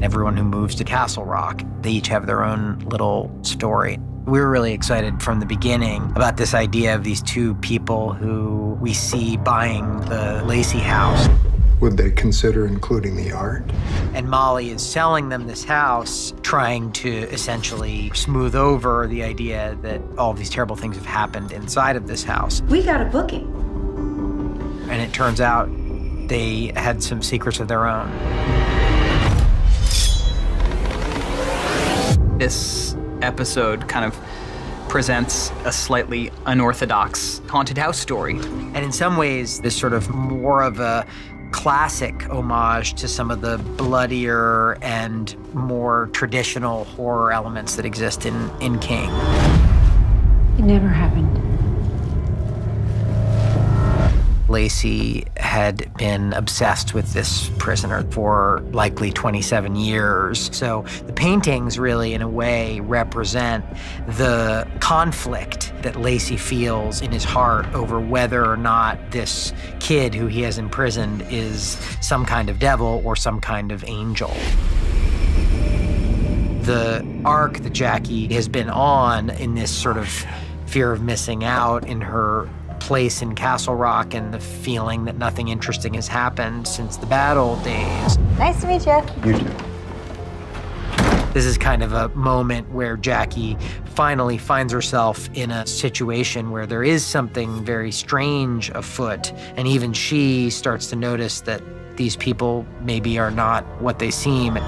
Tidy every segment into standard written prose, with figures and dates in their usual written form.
everyone who moves to Castle Rock. They each have their own little story. We were really excited from the beginning about this idea of these two people who we see buying the Lacey house. Would they consider including the art? And Molly is selling them this house, trying to essentially smooth over the idea that all of these terrible things have happened inside of this house. We got a booking. And it turns out they had some secrets of their own. This episode kind of presents a slightly unorthodox haunted house story. And in some ways, this sort of more of a classic homage to some of the bloodier and more traditional horror elements that exist in King. It never happened. Lacey had been obsessed with this prisoner for likely 27 years. So the paintings really, in a way, represent the conflict that Lacey feels in his heart over whether or not this kid who he has imprisoned is some kind of devil or some kind of angel. The arc that Jackie has been on in this sort of fear of missing out in her place in Castle Rock and the feeling that nothing interesting has happened since the bad old days. Nice to meet you. You too. This is kind of a moment where Jackie finally finds herself in a situation where there is something very strange afoot, and even she starts to notice that these people maybe are not what they seem.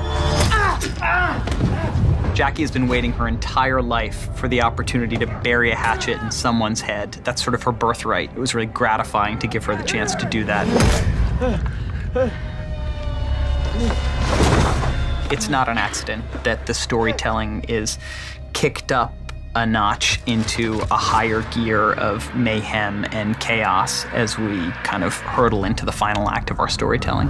Jackie has been waiting her entire life for the opportunity to bury a hatchet in someone's head. That's sort of her birthright. It was really gratifying to give her the chance to do that. It's not an accident that the storytelling is kicked up a notch into a higher gear of mayhem and chaos as we kind of hurtle into the final act of our storytelling.